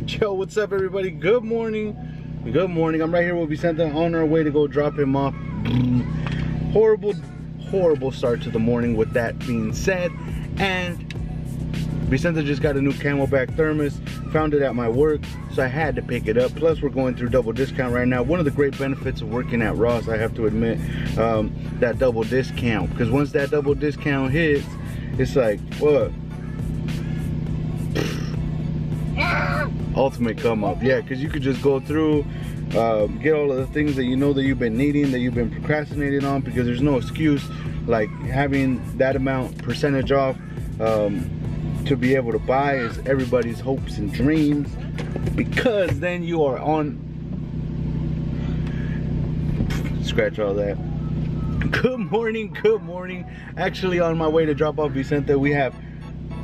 Yo, what's up everybody? Good morning. Good morning. I'm right here with Vicente on our way to go drop him off. Horrible start to the morning with that being said. And Vicente just got a new Camelback thermos. Found it at my work, so I had to pick it up. Plus we're going through double discount right now. One of the great benefits of working at Ross, I have to admit, that double discount. Because once that double discount hits, it's like, what? Ultimate come up. Yeah, because you could just go through, get all of the things that you know that you've been needing, that you've been procrastinating on, because there's no excuse like having that amount percentage off to be able to buy is everybody's hopes and dreams, because then you are on, scratch all that. Good morning. Actually on my way to drop off Vicente. We have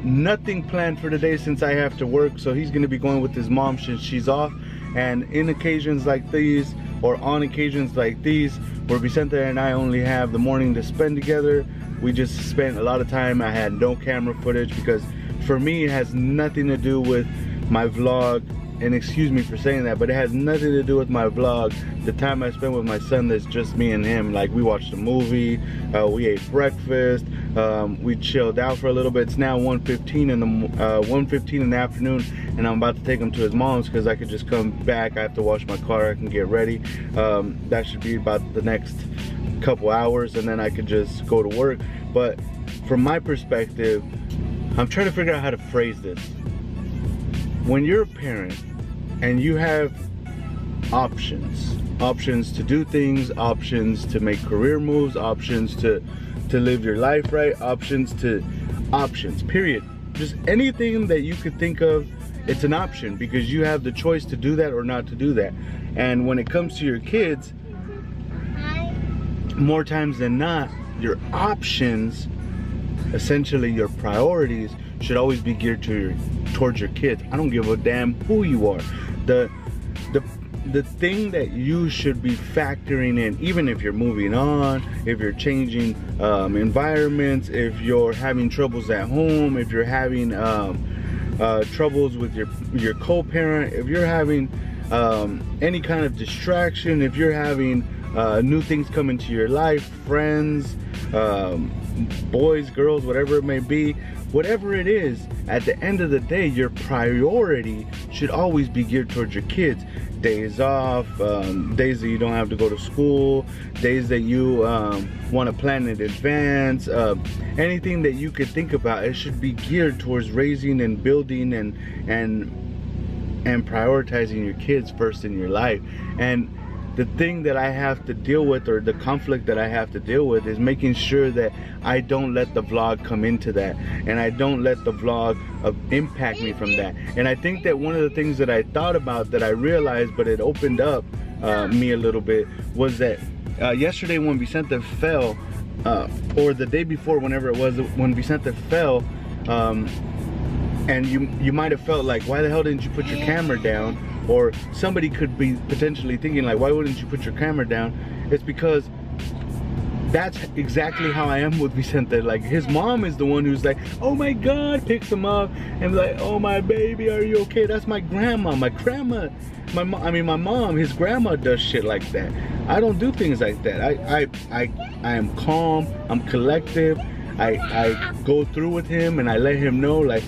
nothing planned for today since I have to work, so he's going to be going with his mom since she's off. And in occasions like these, or on occasions like these, where Vicente and I only have the morning to spend together, we just spent a lot of time. I had no camera footage because for me it has nothing to do with my vlog, and excuse me for saying that, but it has nothing to do with my vlog. The time I spend with my son, that's just me and him. Like, we watched a movie, we ate breakfast, we chilled out for a little bit. It's now 1:15 in the afternoon, and I'm about to take him to his mom's because I could just come back. I have to wash my car, I can get ready. That should be about the next couple hours, and then I could just go to work. But from my perspective, I'm trying to figure out how to phrase this. When you're a parent and you have options to do things, options to make career moves, options to live your life right, options period. Just anything that you could think of, it's an option, because you have the choice to do that or not to do that. And when it comes to your kids, more times than not, your options, essentially your priorities, should always be geared towards your kids. I don't give a damn who you are. The thing that you should be factoring in, even if you're moving on, if you're changing environments, if you're having troubles at home, if you're having troubles with your co-parent, if you're having any kind of distraction, if you're having new things come into your life, friends, boys, girls, whatever it may be, whatever it is, at the end of the day, your priority should always be geared towards your kids. Days off, days that you don't have to go to school, days that you want to plan in advance, anything that you could think about, it should be geared towards raising and building and prioritizing your kids first in your life. And the thing that I have to deal with, or the conflict that I have to deal with, is making sure that I don't let the vlog come into that, and I don't let the vlog impact me from that. And I think that one of the things that I thought about, that I realized, but it opened up me a little bit, was that yesterday when Vicente fell, or the day before, whenever it was, when Vicente fell, and you might have felt like, why the hell didn't you put your camera down? Or somebody could be potentially thinking like, why wouldn't you put your camera down? It's because that's exactly how I am with Vicente. Like, his mom is the one who's like, oh my God, picks him up and like, oh my baby, are you okay? That's my grandma. My mom, his grandma does shit like that. I don't do things like that. I am calm, I'm collective. I go through with him, and I let him know, like,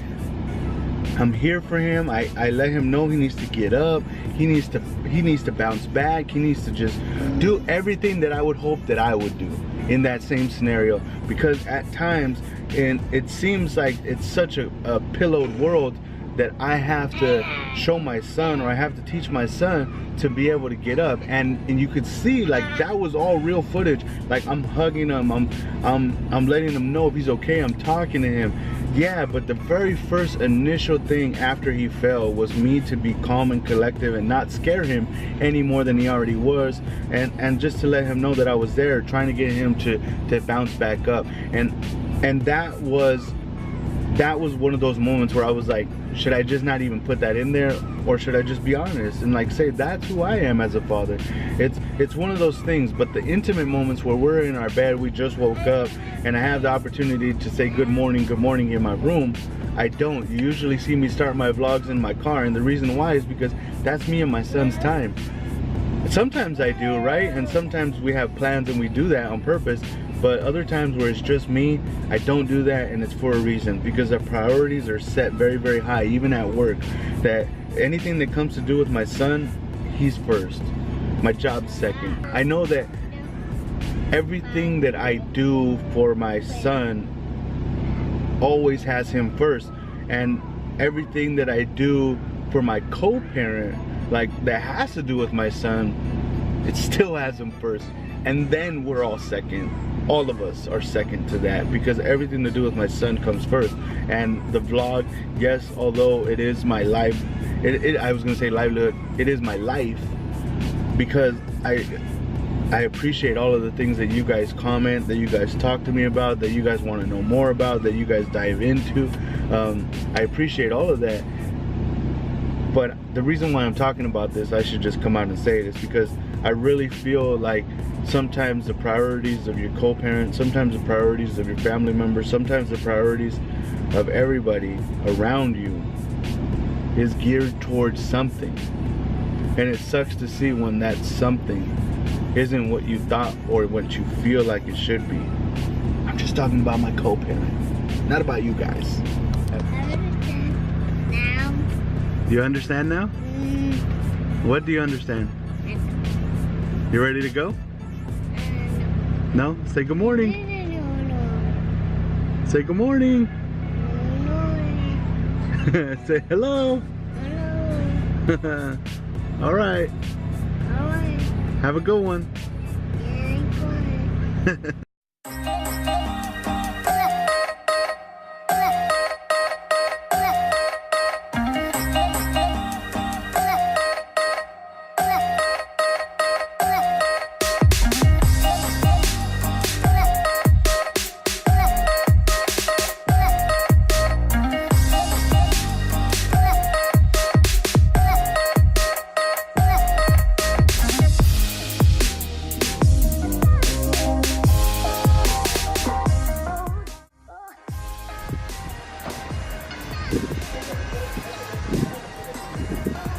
I'm here for him. I let him know he needs to get up. He needs to bounce back. He needs to just do everything that I would hope that I would do in that same scenario. Because at times, and it seems like it's such a pillowed world, that I have to show my son, or I have to teach my son to be able to get up. And you could see, like, that was all real footage. Like, I'm hugging him, I'm letting him know if he's okay, I'm talking to him. Yeah, but the very first initial thing after he fell was me to be calm and collective and not scare him any more than he already was, and just to let him know that I was there, trying to get him to bounce back up. And that was one of those moments where I was like, should I just not even put that in there, or should I just be honest and like say that's who I am as a father? It's one of those things. But the intimate moments where we're in our bed, we just woke up, and I have the opportunity to say good morning in my room, I don't. You usually see me start my vlogs in my car, and the reason why is because that's me and my son's time. Sometimes I do, right? And sometimes we have plans and we do that on purpose. But other times where it's just me, I don't do that, and it's for a reason, because our priorities are set very, very high, even at work. That anything that comes to do with my son, he's first. My job's second. I know that everything that I do for my son always has him first, and everything that I do for my co-parent, like that has to do with my son, it still has him first. And then we're all second. All of us are second to that, because everything to do with my son comes first. And the vlog, yes, although it is my life, I was gonna say livelihood, it is my life, because I appreciate all of the things that you guys comment, that you guys talk to me about, that you guys want to know more about, that you guys dive into. I appreciate all of that. But the reason why I'm talking about this, I should just come out and say it, is because I really feel like sometimes the priorities of your co-parent, sometimes the priorities of your family members, sometimes the priorities of everybody around you is geared towards something. And it sucks to see when that something isn't what you thought or what you feel like it should be. I'm just talking about my co-parent, not about you guys. You understand now? What do you understand? You ready to go? No? Say good morning. Say good morning. Say hello. Hello. All right. All right. Have a good one. Yeah, good.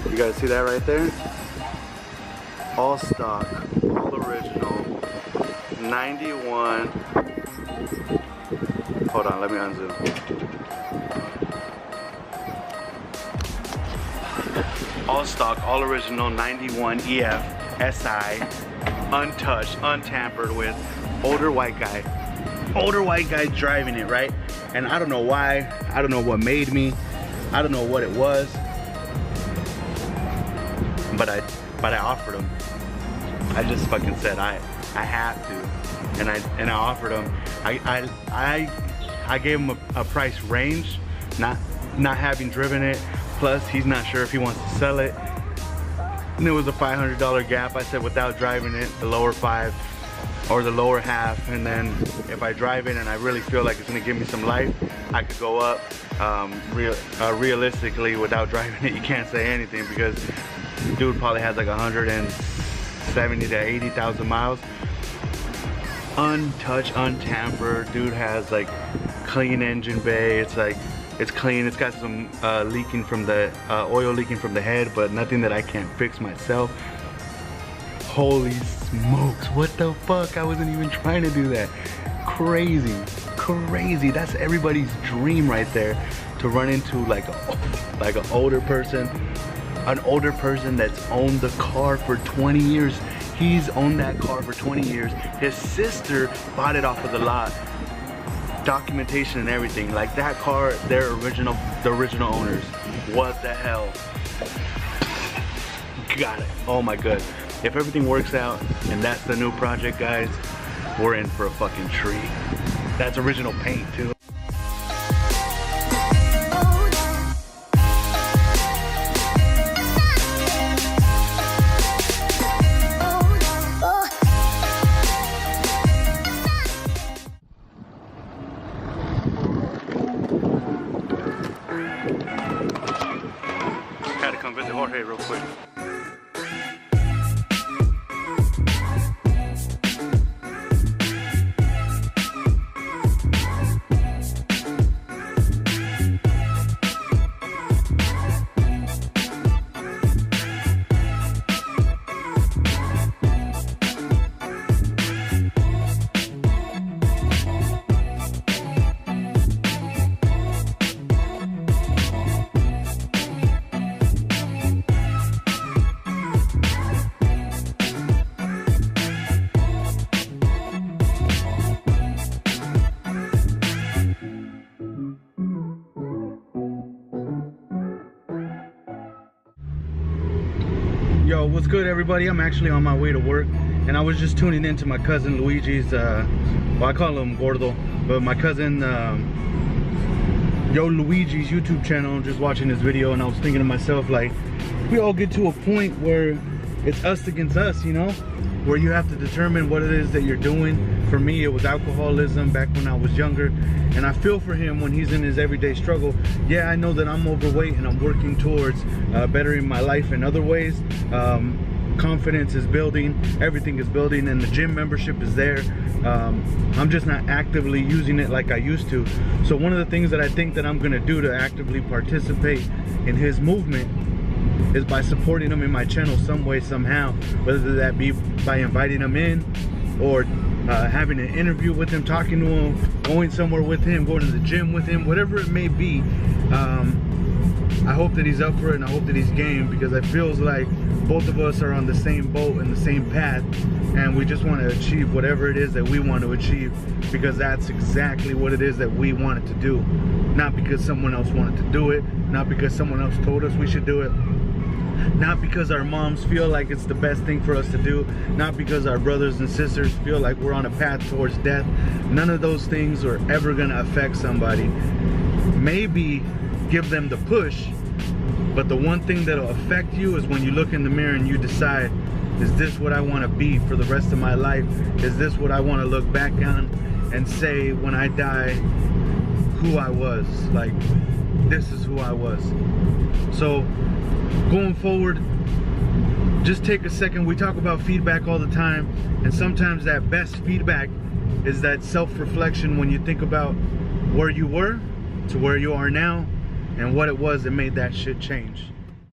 You guys see that right there? All stock, all original, 91. Hold on, let me unzoom. All stock, all original, 91 EF SI, untouched, untampered with, older white guy. Older white guy driving it, right? And I don't know why, I don't know what made me, I don't know what it was. But I offered him. I just fucking said I have to, and I offered him. I gave him a price range, not having driven it. Plus, he's not sure if he wants to sell it. And it was a $500 gap. I said without driving it, the lower 5 or the lower half, and then if I drive it and I really feel like it's gonna give me some life, I could go up. Realistically, without driving it, you can't say anything, because dude probably has like 170 to 80,000 miles. Untouched, untampered. Dude has like clean engine bay. It's like, it's clean. It's got some leaking from the oil leaking from the head, but nothing that I can't fix myself. Holy smokes, what the fuck? I wasn't even trying to do that. Crazy, crazy. That's everybody's dream right there, to run into like an older person. An older person that's owned the car for 20 years. He's owned that car for 20 years. His sister bought it off of the lot. Documentation and everything. Like that car, the original owners. What the hell? Got it. Oh my god. If everything works out and that's the new project, guys, we're in for a fucking treat. That's original paint too. come visit Jorge real quick. Yo, what's good everybody? I'm actually on my way to work and I was just tuning into my cousin Luigi's, well, I call him Gordo, but my cousin Yo Luigi's YouTube channel, just watching this video, and I was thinking to myself, like, we all get to a point where it's us against us, you know, where you have to determine what it is that you're doing. For me, it was alcoholism back when I was younger, and I feel for him when he's in his everyday struggle. Yeah, I know that I'm overweight and I'm working towards bettering my life in other ways. Confidence is building, everything is building, and the gym membership is there. I'm just not actively using it like I used to. So one of the things that I think that I'm gonna do to actively participate in his movement is by supporting him in my channel some way, somehow, whether that be by inviting him in or having an interview with him, talking to him, going somewhere with him, going to the gym with him, whatever it may be. I hope that he's up for it, and I hope that he's game, because it feels like both of us are on the same boat and the same path, and we just want to achieve whatever it is that we want to achieve, because that's exactly what it is that we wanted to do. Not because someone else wanted to do it, not because someone else told us we should do it, not because our moms feel like it's the best thing for us to do, not because our brothers and sisters feel like we're on a path towards death. None of those things are ever going to affect somebody. Maybe give them the push, but the one thing that'll affect you is when you look in the mirror and you decide, is this what I want to be for the rest of my life? Is this what I want to look back on and say when I die who I was? Like, this is who I was. So going forward, just take a second. We talk about feedback all the time, and sometimes that best feedback is that self-reflection when you think about where you were to where you are now and what it was that made that shit change.